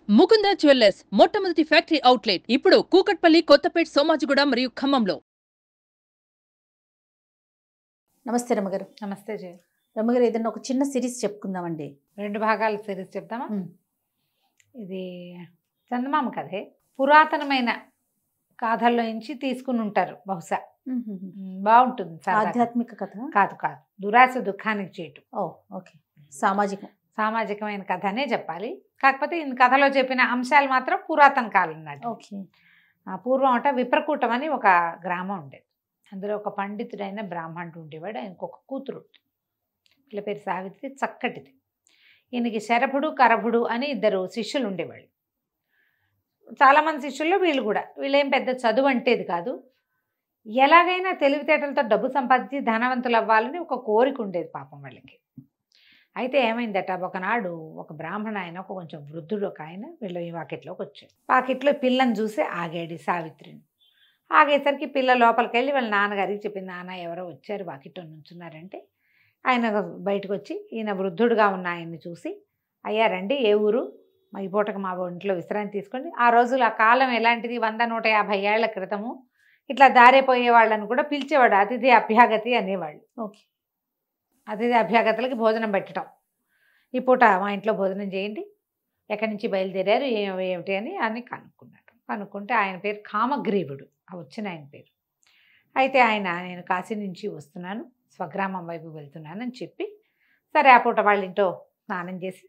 Mukunda jewellers మొట్టమొదటి factory outlet ఇప్పుడు కూకట్పల్లి, కొత్తపేట్, సోమాజిగూడ మరియు ఖమ్మంలో. నమస్తే రమగారు. నమస్తే జయ. రమగారు, ఏదైనా ఒక చిన్న సిరీస్ చెప్పుకుందామండి. 2 భాగాల సిరీస్ చెప్తామా? ఇది చందమామ కథే. పురాతనమైన గాథల్లో నుంచి తీసుకుని ఉంటారు బహుశా. బాగుంటుంది. ఆధ్యాత్మిక కథ కాదు కాదు, దురాశ దుఃఖానికి చేయటం. ఓకే. సామాజికమైన కథ అనే చెప్పాలి. కాకపోతే ఈ కథలో చెప్పిన అంశాలు మాత్రం పురాతన కాలం నాటి. ఓకే. పూర్వం అంట విప్రకూటం అని ఒక గ్రామం ఉండేది. అందులో ఒక పండితుడైన బ్రాహ్మణుడు ఉండేవాడు. ఆయనకు ఒక కూతురు, వీళ్ళ పేరు సావిత్రి, చక్కటిది. ఈయనకి శరభుడు, కరభుడు అని 2 శిష్యులు ఉండేవాళ్ళు. చాలామంది శిష్యుల్లో వీళ్ళేం పెద్ద చదువు అంటేది కాదు. ఎలాగైనా తెలివితేటలతో డబ్బు సంపాదించి ధనవంతులు అవ్వాలని ఒక కోరిక ఉండేది పాపం వాళ్ళకి. అయితే ఏమైందట, ఒకనాడు ఒక బ్రాహ్మణ ఆయన, ఒక కొంచెం వృద్ధుడు ఒక ఆయన వీళ్ళ వాకిట్లోకి వచ్చాడు. వాకిట్లో పిల్లని చూసి ఆగాడు సావిత్రిని. ఆగేసరికి పిల్ల లోపలికి వెళ్ళి వాళ్ళ నాన్నగారికి చెప్పింది, నాన్న ఎవరో వచ్చారు వాకిట్లో నుంచున్నారంటే, ఆయన బయటకు వచ్చి ఈయన వృద్ధుడుగా ఉన్న ఆయన్ని చూసి, అయ్యా రండి, ఏ ఊరు, ఈ పూటకు మా ఇంట్లో విశ్రాంతి తీసుకోండి. ఆ రోజులు ఆ కాలం ఎలాంటిది, 100-150 ఏళ్ల క్రితము ఇట్లా దారిపోయే వాళ్ళని కూడా పిలిచేవాడు, అతిథి అభ్యాగతి అనేవాళ్ళు. ఓకే. అతిథి అభ్యాగతులకి భోజనం పెట్టడం. ఈ పూట మా ఇంట్లో భోజనం చేయండి, ఎక్కడి నుంచి బయలుదేరారు, ఏమిటి అని కనుక్కున్నాడు. కనుక్కుంటే ఆయన పేరు కామగ్రీవుడు, వచ్చిన ఆయన పేరు. అయితే ఆయన, నేను కాశీ నుంచి వస్తున్నాను, స్వగ్రామం వైపు వెళ్తున్నానని చెప్పి, సరే ఆ పూట వాళ్ళ ఇంట్లో స్నానం చేసి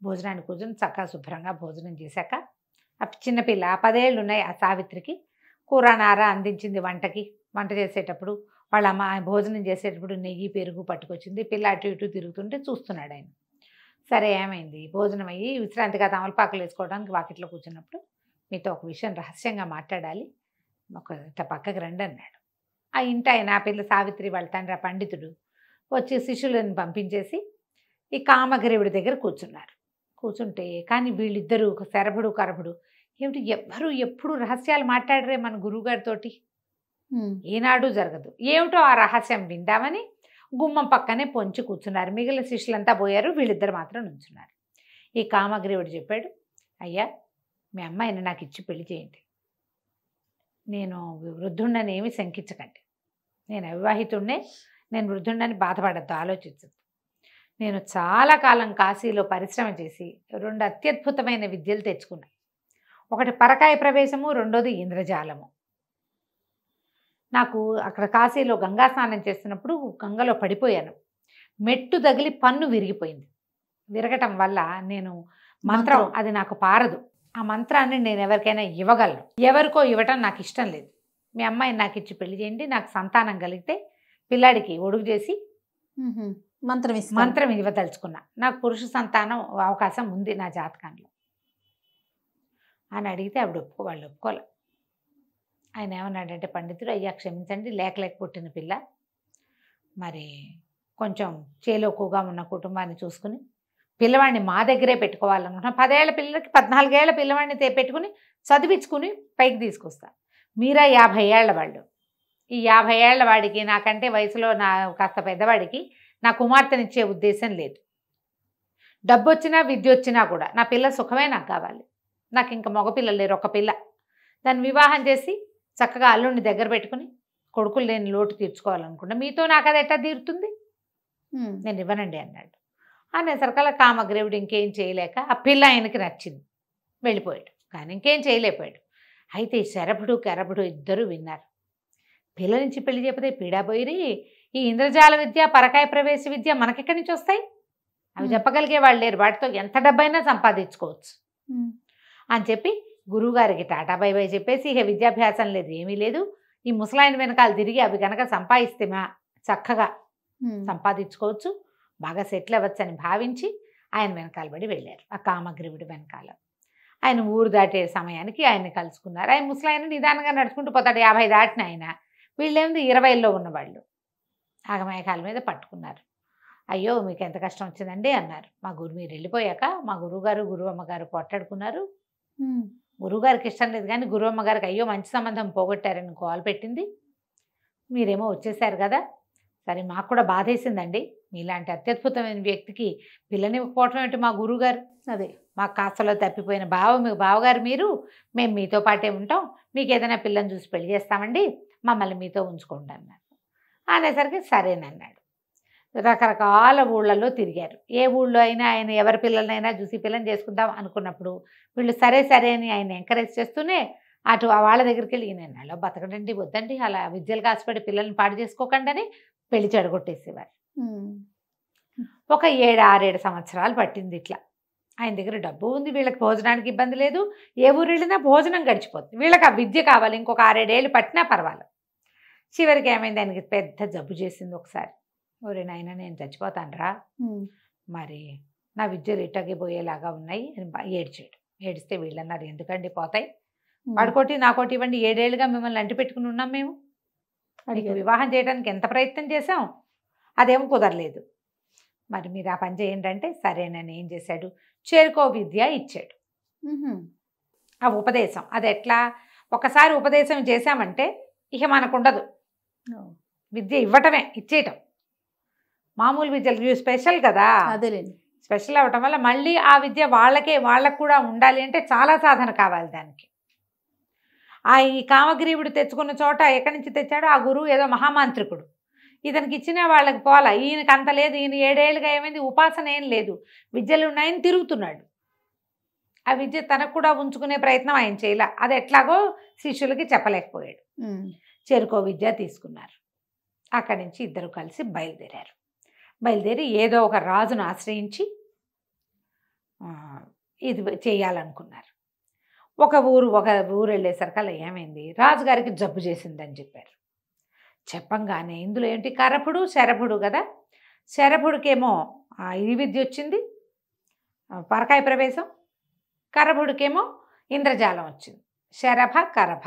భోజనాన్ని కూర్చొని చక్కగా శుభ్రంగా భోజనం చేశాక, ఆ చిన్నపిల్ల 10 ఏళ్ళు ఉన్నాయి ఆ సావిత్రికి, కూర నార అందించింది వంట చేసేటప్పుడు. వాళ్ళ అమ్మ భోజనం చేసేటప్పుడు నెయ్యి పెరుగు పట్టుకొచ్చింది. పిల్ల అటు ఇటు తిరుగుతుంటే చూస్తున్నాడు ఆయన. సరే ఏమైంది, భోజనం అయ్యి విశ్రాంతిగా తమలపాకులు వేసుకోవడానికి వాకిట్లో కూర్చున్నప్పుడు, మీతో ఒక విషయం రహస్యంగా మాట్లాడాలి, ఒక పక్కకి రండి అన్నాడు. ఆ ఇంటి ఆయన, ఆ పిల్ల సావిత్రి వాళ్ళ తండ్రి ఆ పండితుడు వచ్చి శిష్యులను పంపించేసి ఈ కామగ్రీవుడి దగ్గర కూర్చున్నారు. కూర్చుంటే కానీ వీళ్ళిద్దరూ, ఒక శరభుడు కరభుడు, ఏమిటి ఎవ్వరూ ఎప్పుడు రహస్యాలు మాట్లాడరే మన గురువుగారితోటి, ఏనాడు జరగదు, ఏమిటో ఆ రహస్యం విందామని గుమ్మం పక్కనే పొంచి కూర్చున్నారు. మిగిలిన శిష్యులంతా పోయారు, వీళ్ళిద్దరు మాత్రం నుంచున్నారు. ఈ కామగ్రీవుడు చెప్పాడు, అయ్యా మీ అమ్మాయిని నాకు ఇచ్చి పెళ్లి చేయండి, నేను వృద్ధుండని ఏమీ శంకించకండి, నేను అవివాహితుడినే, నేను వృద్ధుండని బాధపడద్దు, ఆలోచించద్దు. నేను చాలా కాలం కాశీలో పరిశ్రమ చేసి 2 అత్యద్భుతమైన విద్యలు తెచ్చుకున్నా. ఒకటి పరకాయ ప్రవేశము, రెండోది ఇంద్రజాలము. నాకు అక్కడ కాశీలో గంగా స్నానం చేస్తున్నప్పుడు గంగలో పడిపోయాను, మెట్టు తగిలి పన్ను విరిగిపోయింది. విరగటం వల్ల నేను మంత్రం, అది నాకు పారదు, ఆ మంత్రాన్ని నేను ఎవరికైనా ఇవ్వగలను, ఎవరికో ఇవ్వటం నాకు ఇష్టం లేదు. మీ అమ్మాయిని నాకు ఇచ్చి పెళ్లి చేయండి, నాకు సంతానం కలిగితే పిల్లాడికి ఒడుగు చేసి మంత్రం ఇవ్వదలుచుకున్నా, నాకు పురుష సంతానం అవకాశం ఉంది నా జాతకంలో అని అడిగితే వాళ్ళు ఒప్పుకోలే. ఆయన ఏమన్నాడంటే, పండితుడు, అయ్యా క్షమించండి, లేక పుట్టిన పిల్ల, మరి కొంచెం చేలోకుగా ఉన్న కుటుంబాన్ని చూసుకుని పిల్లవాడిని మా దగ్గరే పెట్టుకోవాలనుకుంటున్నా. 10 ఏళ్ల పిల్లలకి 14 ఏళ్ల పిల్లవాడిని పెట్టుకుని చదివించుకుని పైకి తీసుకొస్తా. మీరా 50 ఏళ్ల వాళ్ళు, ఈ 50 ఏళ్ల వాడికి, నాకంటే వయసులో కాస్త పెద్దవాడికి నా కుమార్తెనిచ్చే ఉద్దేశం లేదు. డబ్బు వచ్చినా విద్య వచ్చినా కూడా నా పిల్ల సుఖమే నాకు కావాలి. నాకు ఇంకా మగపిల్లలు లేరు, ఒక పిల్ల, దాన్ని వివాహం చేసి చక్కగా అల్లుడిని దగ్గర పెట్టుకుని కొడుకులు లేని లోటు తీర్చుకోవాలనుకుంటా. మీతో నాకు అది ఎట్టా తీరుతుంది, నేను ఇవ్వనండి అన్నాడు. అనేసరికల్లా కామగ్రీవుడు ఇంకేం చేయలేక, ఆ పిల్ల ఆయనకి నచ్చింది, వెళ్ళిపోయాడు. కానీ ఇంకేం చేయలేకపోయాడు. అయితే ఈ శరభుడు కరభుడు ఇద్దరు విన్నారు, పిల్ల నుంచి పెళ్లి చెప్పితే పీడాపోయిరి, ఈ ఇంద్రజాల విద్య, పరకాయ ప్రవేశ విద్య మనకెక్కడి నుంచి వస్తాయి, అవి చెప్పగలిగే వాళ్ళు లేరు, వాటితో ఎంత డబ్బైనా సంపాదించుకోవచ్చు అని చెప్పి గురువుగారికి టాటా బై బై చెప్పేసి, ఇక విద్యాభ్యాసం లేదు, ఏమీ లేదు, ఈ ముసలాయన వెనకాల తిరిగి అవి కనుక సంపాదిస్తే చక్కగా సంపాదించుకోవచ్చు, బాగా సెటిల్ అవ్వచ్చు అని భావించి ఆయన వెనకాల పడి వెళ్ళారు. ఆ కామగ్రీవుడి వెనకాల ఆయన ఊరు దాటే సమయానికి ఆయన్ని కలుసుకున్నారు. ఆయన ముసలాయన నిదానంగా నడుచుకుంటూ పోతాడు, 50 దాటిన ఆయన, వీళ్ళేంది 20లో ఉన్నవాళ్ళు. ఆగమేఘాల మీద పట్టుకున్నారు. అయ్యో మీకు ఎంత కష్టం వచ్చిందండి అన్నారు. మీరు వెళ్ళిపోయాక మా గురువుగారు గురువమ్మగారు పోట్లాడుకున్నారు, గురువుగారికి ఇష్టం లేదు కానీ గురువమ్మగారికి అయ్యో మంచి సంబంధం పోగొట్టారని కాల్ పెట్టింది, మీరేమో వచ్చేసారు కదా, సరే మాకు కూడా బాధేసిందండి, మీలాంటి అత్యద్భుతమైన వ్యక్తికి పిల్లనివ్వకపోవటం ఏంటి మా గురువుగారు? అదే. మాకు కాస్తలో తప్పిపోయిన బావగారు మీరు, మేము మీతో పాటే ఉంటాం, మీకు ఏదైనా పిల్లని చూసి పెళ్లి చేస్తామండి, మమ్మల్ని మీతో ఉంచుకోండి అన్నారు. అనేసరికి సరేనన్నాడు. రకరకాల ఊళ్ళల్లో తిరిగారు. ఏ ఊళ్ళో అయినా ఆయన ఎవరి పిల్లలనైనా చూసి పిల్లని చేసుకుందాం అనుకున్నప్పుడు వీళ్ళు సరే సరే అని ఆయన ఎంకరేజ్ చేస్తూనే అటు వాళ్ళ దగ్గరికి వెళ్ళి ఈయన నెలలో బతకడండి, వద్దండి, అలా విద్యలు కాసిపడి పిల్లల్ని పాడు చేసుకోకండి అని పెళ్లి చెడగొట్టేసేవారు. ఒక 6-7 సంవత్సరాలు పట్టింది ఇట్లా. ఆయన దగ్గర డబ్బు ఉంది, వీళ్ళకి భోజనానికి ఇబ్బంది లేదు, ఏ ఊరు వెళ్ళినా భోజనం గడిచిపోతుంది, వీళ్ళకి ఆ విద్య కావాలి, ఇంకొక 6-7 ఏళ్ళు పట్టినా పర్వాలేదు. చివరికి ఏమైంది, ఆయనకి పెద్ద జబ్బు చేసింది ఒకసారి. ఒరే నాయన నేను చచ్చిపోతానురా, మరి నా విద్యలు ఇట్టకి పోయేలాగా ఉన్నాయి అని ఏడ్చాడు. ఏడిస్తే వీళ్ళన్నారు ఎందుకండి పోతాయి, వాడుకోటి నాకోటి ఇవ్వండి, 7 ఏళ్ళుగా మిమ్మల్ని అంటి పెట్టుకుని ఉన్నాం మేము, మీకు వివాహం చేయడానికి ఎంత ప్రయత్నం చేశాం, అదేమో కుదరలేదు, మరి మీరు ఆ పని చేయండి అంటే సరేనని ఏం చేశాడు, చేరుకో విద్య ఇచ్చాడు. ఆ ఉపదేశం అది ఎట్లా, ఒకసారి ఉపదేశం చేశామంటే ఇక మనకు ఉండదు, విద్య ఇవ్వటమే, ఇచ్చేయటం. మామూలు విద్యలు స్పెషల్ కదా, అదేలేండి. స్పెషల్ అవ్వటం వల్ల మళ్ళీ ఆ విద్య వాళ్ళకు కూడా ఉండాలి అంటే చాలా సాధన కావాలి దానికి. ఈ కామగ్రీవుడు తెచ్చుకున్న చోట ఎక్కడి నుంచి తెచ్చాడో ఆ గురువు ఏదో మహామాంత్రికుడు, ఇతనికి ఇచ్చిన వాళ్ళకి పోలా, ఈయనకి అంత లేదు, ఈయన 7 ఏళ్ళుగా ఏమైంది, ఉపాసన ఏం లేదు, విద్యలు ఉన్నాయని తిరుగుతున్నాడు. ఆ విద్య తనకు కూడా ఉంచుకునే ప్రయత్నం ఆయన చేయలే, అది ఎట్లాగో శిష్యులకి చెప్పలేకపోయాడు. చేరుకో విద్య తీసుకున్నారు. అక్కడి నుంచి ఇద్దరు కలిసి బయలుదేరారు. బయలుదేరి ఏదో ఒక రాజును ఆశ్రయించి ఇది చేయాలనుకున్నారు. ఒక ఊరు వెళ్ళేసరికల్లా ఏమైంది, రాజుగారికి జబ్బు చేసిందని చెప్పారు. చెప్పంగానే ఇందులో ఏంటి, కరపుడు శరభుడు కదా, శరభుడికేమో ఈ విద్య వచ్చింది, పరకాయ ప్రవేశం, కరభుడికేమో ఇంద్రజాలం వచ్చింది, శరభ కరభ.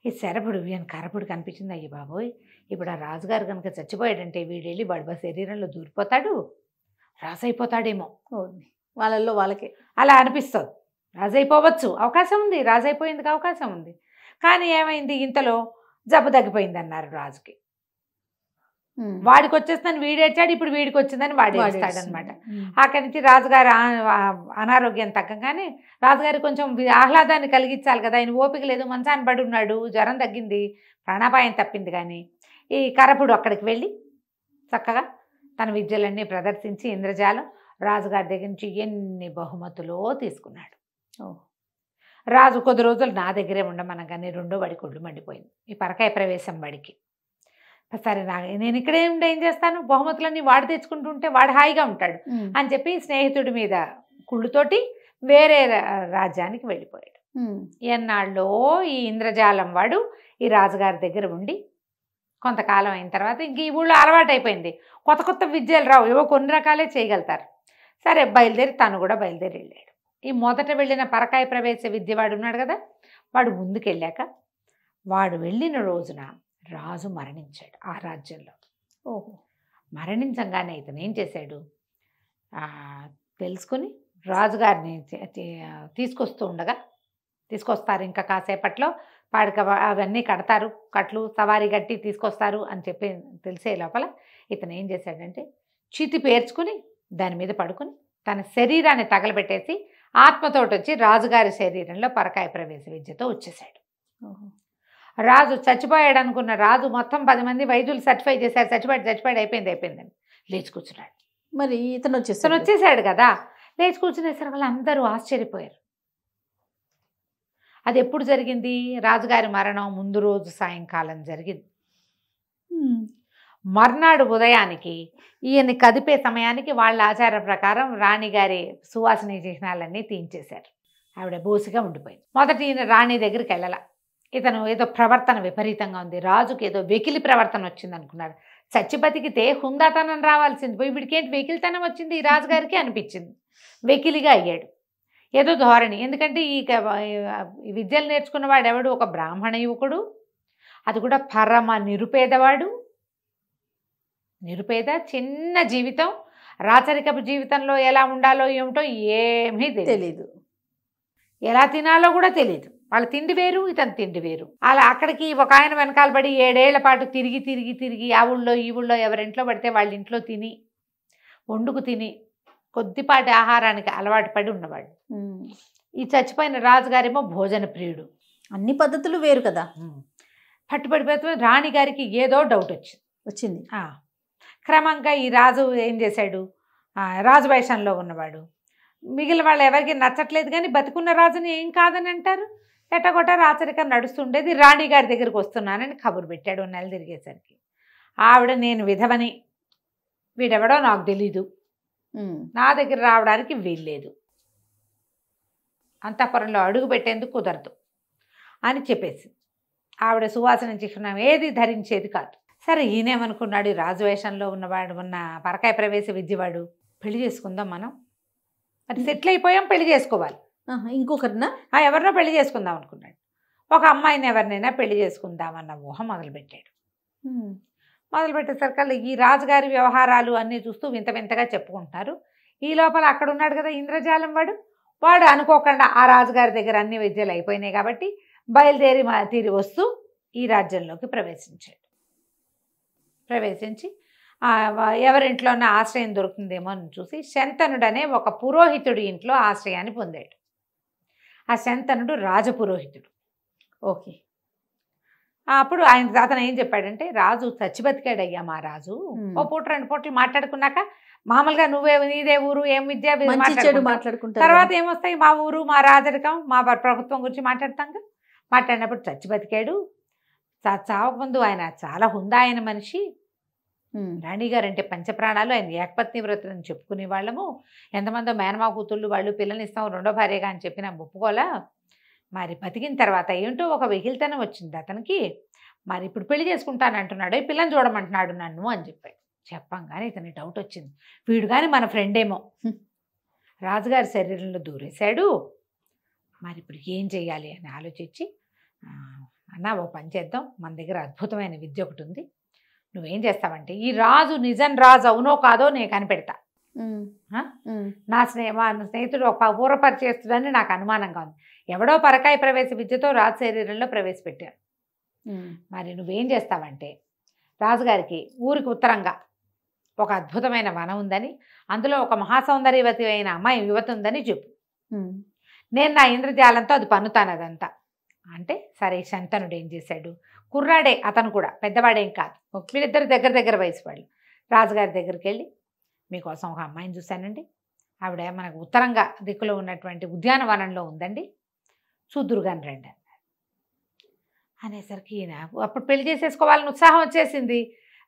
ఈ శరభుడు కరభుడు కనిపించింది, అయ్యి బాబోయ్ ఇప్పుడు ఆ రాజుగారు కనుక చచ్చిపోయాడంటే వీడెళ్ళి బడబ శరీరంలో దూరిపోతాడు, రాజు అయిపోతాడేమో, వాళ్ళల్లో వాళ్ళకే అలా అనిపిస్తుంది. రాజు అయిపోవచ్చు, అవకాశం ఉంది, రాజు అయిపోయేందుకు అవకాశం ఉంది. కానీ ఏమైంది, ఇంతలో జబ్బు తగ్గిపోయింది అన్నారు రాజుకి. వాడికి వచ్చేస్తుందని వీడేడ్చాడు, ఇప్పుడు వీడికి వచ్చిందని వాడు ఏడుస్తాడనమాట. అక్కడి నుంచి రాజుగారు అనారోగ్యం తగ్గగానే రాజుగారికి కొంచెం ఆహ్లాదాన్ని కలిగించాలి కదా, ఆయన ఓపిక లేదు, మంచాన్ని పడి ఉన్నాడు, జ్వరం తగ్గింది, ప్రాణాపాయం తప్పింది. కానీ ఈ కరపుడు అక్కడికి వెళ్ళి చక్కగా తన విద్యలన్నీ ప్రదర్శించి ఇంద్రజాలం రాజుగారి దగ్గర నుంచి ఎన్ని బహుమతులో తీసుకున్నాడు. రాజు కొద్ది రోజులు నా దగ్గరే ఉండమనగానే రెండో వాడికి ఒళ్ళు మండిపోయింది, ఈ పరకాయ ప్రవేశం వాడికి. సరే నేను ఇక్కడే ఉండి ఏం చేస్తాను, బహుమతులన్నీ వాడు తెచ్చుకుంటుంటే వాడు హాయిగా ఉంటాడు అని చెప్పి స్నేహితుడి మీద కుళ్ళుతోటి వేరే రాజ్యానికి వెళ్ళిపోయాడు. ఎన్నాళ్ళో ఈ ఇంద్రజాలం వాడు ఈ రాజుగారి దగ్గర ఉండి కొంతకాలం అయిన తర్వాత ఇంక ఈ ఊళ్ళో అలవాటు అయిపోయింది, కొత్త కొత్త విద్యలు రావు, ఏవో కొన్ని రకాలే చేయగలుగుతారు. సరే తను కూడా బయలుదేరి వెళ్ళాడు. ఈ మొదట వెళ్ళిన పరకాయ ప్రవేశ విద్య వాడు ఉన్నాడు కదా, వాడు ముందుకెళ్ళాక వాడు వెళ్ళిన రోజున రాజు మరణించాడు ఆ రాజ్యంలో. మరణించంగానే ఇతను ఏం చేశాడు, తెలుసుకుని రాజుగారిని తీసుకొస్తారు, ఇంకా కాసేపట్లో పాడిక అవన్నీ కడతారు, కట్లు సవారీ గట్టి తీసుకొస్తారు అని చెప్పి తెలిసే లోపల ఇతను ఏం చేశాడంటే చీతి పేర్చుకుని దాని మీద పడుకుని తన శరీరాన్ని తగలబెట్టేసి ఆత్మతోటి వచ్చి రాజుగారి శరీరంలో పరకాయ ప్రవేశ విద్యతో వచ్చేసాడు. రాజు చచ్చిపోయాడు అనుకున్న రాజు మొత్తం 10 మంది వైద్యులు సర్టిఫై చేశారు, చచ్చిపోయాడు అయిపోయిందని లేచి కూర్చున్నాడు. మరి ఇతను వచ్చేసాడు కదా, లేచి కూర్చునేసరికి వాళ్ళు అందరూ ఆశ్చర్యపోయారు. అది ఎప్పుడు జరిగింది, రాజుగారి మరణం ముందు రోజు సాయంకాలం జరిగింది. మర్నాడు ఉదయానికి ఈయన్ని కదిపే సమయానికి వాళ్ళ ఆచార ప్రకారం రాణిగారి సువాసన చిహ్నాలన్నీ తీయించేశారు. ఆవిడ బోసిగా ఉండిపోయింది. మొదట ఈయన రాణి దగ్గరికి వెళ్ళాల, ఇతను ఏదో ప్రవర్తన విపరీతంగా ఉంది, రాజుకి ఏదో వెకిలి ప్రవర్తన వచ్చింది అనుకున్నాడు. చచ్చి బతికితే హుందాతనం రావాల్సింది పోయి వీడికేంటి వెకిలితనం వచ్చింది ఈ రాజుగారికి అనిపించింది. వెకిలిగా అయ్యాడు, ఏదో ధోరణి. ఎందుకంటే ఈ విద్యలు నేర్చుకున్న వాడు ఎవడు, ఒక బ్రాహ్మణ యువకుడు, అది కూడా పరమ నిరుపేదవాడు, నిరుపేద, చిన్న జీవితం, రాచరికపు జీవితంలో ఎలా ఉండాలో ఏమిటో ఏమీ తెలియదు, ఎలా తినాలో కూడా తెలియదు. వాళ్ళ తిండి వేరు, ఇతను తిండి వేరు. అలా అక్కడికి ఒక ఆయన వెనకాల పడి 7 ఏళ్ల పాటు తిరిగి ఆ ఊళ్ళో ఈ ఊళ్ళో ఎవరింట్లో పడితే వాళ్ళ ఇంట్లో తిని వండుకు తిని కొద్దిపాటి ఆహారానికి అలవాటు పడి ఉన్నవాడు. ఉమ్. ఈ చచ్చిపోయిన రాజుగారేమో భోజన ప్రియుడు. అన్ని పద్ధతులు వేరు కదా. పట్టుబడిపోతే రాణిగారికి ఏదో డౌట్ వచ్చింది. క్రమంగా ఈ రాజు ఏం చేశాడు, రాజు వేషంలో ఉన్నవాడు. మిగిలిన వాళ్ళు ఎవరికి నచ్చట్లేదు, కానీ బతికున్న రాజుని ఏం కాదని అంటారు. ఎట్టగొట్ట రాచరికం నడుస్తుండేది. రాణిగారి దగ్గరికి వస్తున్నానని కబురు పెట్టాడు. నెల తిరిగేసరికి ఆవిడ, నేను విధవని, వీడెవడో నాకు తెలీదు, నా దగ్గర రావడానికి వీల్లేదు, అంతఃపురంలో అడుగు పెట్టేందుకు కుదరదు అని చెప్పేసి ఆవిడ సువాసన చిహ్నం ఏది ధరించేది కాదు. సరే, ఈయనేమనుకున్నాడు, రాజు వేషంలో ఉన్నవాడు, ఉన్న పరకాయ ప్రవేశ విద్యవాడు, పెళ్లి చేసుకుందాం మనం, అది సెటిల్ అయిపోయాం, పెళ్లి చేసుకోవాలి, ఇంకొకరినా ఎవరినో పెళ్లి చేసుకుందాం అనుకున్నాడు. ఒక అమ్మాయిని ఎవరినైనా పెళ్లి చేసుకుందామన్న ఊహ మొదలుపెట్టాడు. మొదలుపెట్టేసరికల్లా ఈ రాజుగారి వ్యవహారాలు అన్నీ చూస్తూ వింత వింతగా చెప్పుకుంటున్నారు. ఈ లోపల అక్కడ ఉన్నాడు కదా ఇంద్రజాలం వాడు అనుకోకుండా ఆ రాజుగారి దగ్గర అన్ని విద్యలు అయిపోయినాయి కాబట్టి తీరి వస్తూ ఈ రాజ్యంలోకి ప్రవేశించి ఎవరింట్లోనే ఆశ్రయం దొరుకుతుందేమో అని చూసి శంతనుడనే ఒక పురోహితుడి ఇంట్లో ఆశ్రయాన్ని పొందాడు. ఆ శంతనుడు రాజపురోహితుడు. ఓకే. అప్పుడు అతను ఏం చెప్పాడంటే, రాజు చచ్చిబతికాడయ్యా మా రాజు. ఓ పూట 2 పూటలు మాట్లాడుకున్నాక మామూలుగా నీదే ఊరు, ఏం విద్య మాట్లాడుకుంటా, తర్వాత ఏమొస్తాయి, మా ఊరు, మా రాజరికం, మా ప్రభుత్వం గురించి మాట్లాడతాం. మాట్లాడినప్పుడు చచ్చిబతికాడు. చావకముందు ఆయన చాలా హుందా అయిన మనిషి. రాణిగారు అంటే పంచప్రాణాలు, ఆయన ఏకపత్ని వ్రతులని చెప్పుకునే వాళ్ళము. ఎంతమందో మేనమా కూతుళ్ళు వాళ్ళు పిల్లల్ని ఇస్తాం రెండో భార్యగా అని చెప్పినా ఒప్పుకోలా. మరి బతికిన తర్వాత ఏంటో ఒక వెహిల్తనం వచ్చింది అతనికి. మరి ఇప్పుడు పెళ్లి చేసుకుంటాను అంటున్నాడు, ఈ పిల్లని చూడమంటున్నాడు నన్ను అని చెప్పాడు. చెప్పంగానే ఇతని డౌట్ వచ్చింది, వీడు కానీ మన ఫ్రెండేమో, రాజుగారి శరీరంలో దూరేశాడు, మరి ఇప్పుడు ఏం చెయ్యాలి అని ఆలోచించి, అన్న ఓ పని చేద్దాం, మన దగ్గర అద్భుతమైన విద్య ఒకటి ఉంది, నువ్వేం చేస్తావంటే, ఈ రాజు నిజం రాజు అవునో కాదో నేను కనిపెడతా. మా స్నేహితుడు ఒక పూర్వపరిచేస్తుడని నాకు అనుమానంగా ఉంది. ఎవడో పరకాయ ప్రవేశ విద్యతో రాజు శరీరంలో ప్రవేశపెట్టాడు. మరి నువ్వేం చేస్తావంటే, రాజుగారికి ఊరికి ఉత్తరంగా ఒక అద్భుతమైన వనం ఉందని, అందులో ఒక మహాసౌందర్యవతి అయిన అమ్మాయి యువతి ఉందని చెప్పు, నేను నా ఇంద్రజాలంతో అది పన్నుతాను అదంతా అంటే. సరే, శంతనుడు ఏం చేశాడు, కుర్రాడే అతను కూడా, పెద్దవాడేం కాదు, వీళ్ళిద్దరు దగ్గర వయసు వాళ్ళు. రాజుగారి దగ్గరికి వెళ్ళి, మీకోసం ఒక అమ్మాయిని చూశానండి, ఆవిడ మనకు ఉత్తరంగా దిక్కులో ఉన్నటువంటి ఉద్యానవనంలో ఉందండి, చూద్దురుగాని రండి అన్నారు. అనేసరికి ఈయన అప్పుడు పెళ్లి చేసేసుకోవాలని ఉత్సాహం వచ్చేసింది,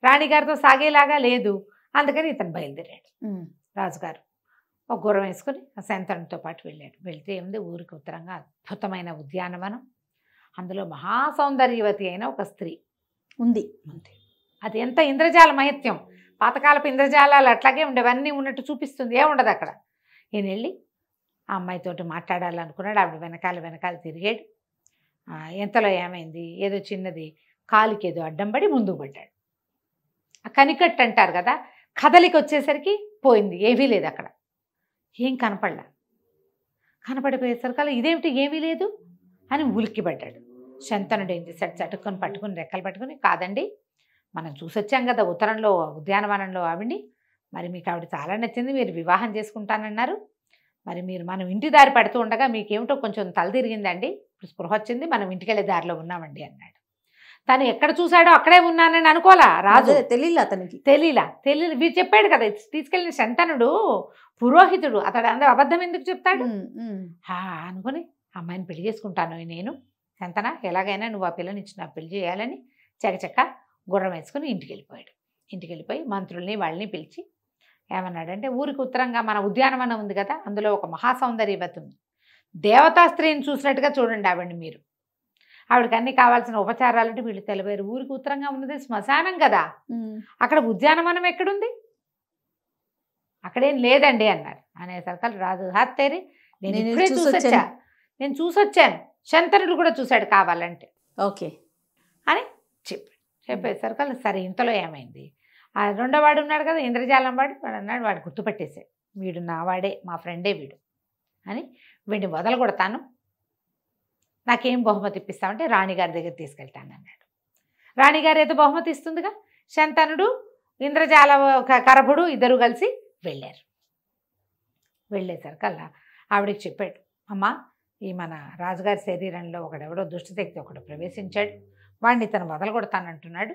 రాణిగారితో సాగేలాగా లేదు. అందుకని ఇతను బయలుదేరాడు. రాజుగారు ఒక గుర్రం వేసుకుని ఆ శంతనుడితో పాటు వెళ్ళాడు. వెళ్తే ఏముంది, ఊరికి ఉత్తరంగా అద్భుతమైన ఉద్యానవనం, అందులో మహాసౌందర్యవతి అయిన ఒక స్త్రీ ఉంది. అది ఎంత ఇంద్రజాల మహత్యం, పాతకాలపు ఇంద్రజాలాలు అట్లాగే ఉండేవన్నీ ఉన్నట్టు చూపిస్తుంది, ఏముండదు అక్కడ. ఈయన వెళ్ళి ఆ అమ్మాయితోటి మాట్లాడాలనుకున్నాడు. ఆవిడ వెనకాల తిరిగాడు. ఎంతలో ఏమైంది, ఏదో చిన్నది కాలికి ఏదో అడ్డం పడి ముందుకు పడ్డాడు. ఆ కనికట్టు అంటారు కదా, కదలికి వచ్చేసరికి పోయింది, ఏమీ లేదు అక్కడ, ఏం కనపడిపోయేసరికి ఇదేమిటి ఏమీ లేదు అని ఉలిక్కి పడ్డాడు. శంతనుడు ఏం చేశాడు, చటుకొని పట్టుకుని రెక్కలు పట్టుకుని, కాదండి మనం చూసొచ్చాం కదా ఉత్తరంలో ఉద్యానవనంలో ఆవిడ్ని, మరి మీకు ఆవిడ చాలా నచ్చింది, మీరు వివాహం చేసుకుంటానన్నారు, మరి మనం ఇంటి దారి పడుతూ ఉండగా మీకేమిటో కొంచెం తల తిరిగిందండి, ఇప్పుడు స్పృహ వచ్చింది, మనం ఇంటికి వెళ్ళే దారిలో ఉన్నామండి అన్నాడు. తను ఎక్కడ చూశాడో అక్కడే ఉన్నానని అనుకోలా రాజు, తెలియలా వీరు చెప్పాడు కదా, తీసుకెళ్ళిన శంతనుడు పురోహితుడు, అతడు అందరూ అబద్ధం ఎందుకు చెప్తాడు అనుకుని, అమ్మాయిని పెళ్లి చేసుకుంటాను నేను, శంతన ఎలాగైనా నువ్వు ఆ పిల్లని ఇచ్చి నాకు పెళ్లి చేయాలని చకచక్క గుర్రం వేసుకుని ఇంటికి వెళ్ళిపోయి మంత్రుల్ని వాళ్ళని పిలిచి ఏమన్నాడంటే, ఊరికి ఉత్తరంగా మన ఉద్యానవనం ఉంది కదా, అందులో ఒక మహాసౌందర్యవతి ఉంది, దేవతా స్త్రీని చూసినట్టుగా చూడండి ఆవిడ్ని మీరు, ఆవిడకి అన్నీ కావాల్సిన ఉపచారాలంటే వీళ్ళు తెలివారు. ఊరికి ఉత్తరంగా ఉన్నది శ్మశానం కదా, అక్కడ ఉద్యానవనం ఎక్కడుంది, అక్కడేం లేదండి అన్నారు. అనేసరికి రాజు హాత్తేరి, నేను ఇప్పుడే నేను చూసొచ్చాను, శంతనుడు కూడా చూశాడు కావాలంటే ఓకే అని చెప్పేసరికి సరే, ఇంతలో ఏమైంది, ఆ రెండో వాడు ఉన్నాడు కదా ఇంద్రజాలం వాడు అన్నాడు, వాడు గుర్తుపట్టేశాడు, వీడు నా వాడే, మా ఫ్రెండే వీడు అని, వీడిని వదలగొడతాను, నాకేం బహుమతి ఇప్పిస్తామంటే రాణిగారి దగ్గర తీసుకెళ్తాను అన్నాడు. రాణిగారు ఏదో బహుమతి ఇస్తుందిగా, శంతనుడు ఇంద్రజాల కరభుడు ఇద్దరు కలిసి వెళ్ళారు. వెళ్ళేసరికల్లా ఆవిడకి చెప్పాడు, అమ్మా ఈ మన రాజుగారి శరీరంలో ఒకడెవడో దుష్టశక్తి ఒకడు ప్రవేశించాడు, వాడిని తను వదలగొడతానంటున్నాడు,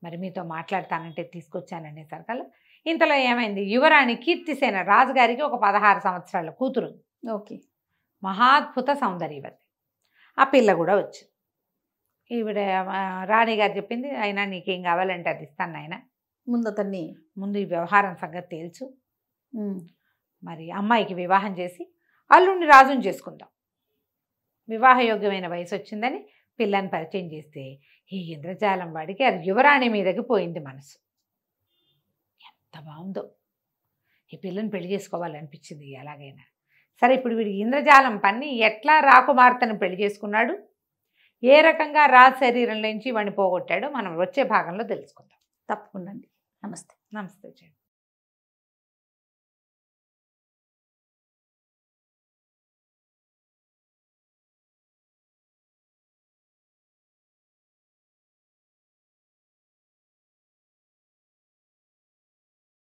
మరి మీతో మాట్లాడతానంటే తీసుకొచ్చాననేసరికల్లా ఇంతలో ఏమైంది, యువరాణి కీర్తిసేన రాజుగారికి ఒక 16 సంవత్సరాల కూతురు, ఓకే. మహాద్భుత సౌందర్యవతి. ఆ పిల్ల కూడా వచ్చింది. ఈవిడ రాణిగారు చెప్పింది, అయినా నీకేం కావాలంటే అది ఇస్తాను నాయన, ముందు అతన్ని ముందు ఈ వ్యవహారం సంగతి తేల్చు, మరి అమ్మాయికి వివాహం చేసి అల్లుడిని రాజుని చేసుకుందాం, వివాహయోగ్యమైన వయసు వచ్చిందని పిల్లని పరిచయం చేస్తే ఈ ఇంద్రజాలం వాడికి అది యువరాణి మీదకి పోయింది మనసు. ఎంత బాగుందో, ఈ పిల్లని పెళ్లి చేసుకోవాలనిపించింది ఎలాగైనా సరే. ఇప్పుడు వీడి ఇంద్రజాలం పన్ని ఎట్లా రాకుమార్తెను పెళ్లి చేసుకున్నాడు, ఏ రకంగా రాజు శరీరం నుంచి వాడిని పోగొట్టాడో మనం వచ్చే భాగంలో తెలుసుకుందాం. తప్పకుండా అండి. నమస్తే. నమస్తే.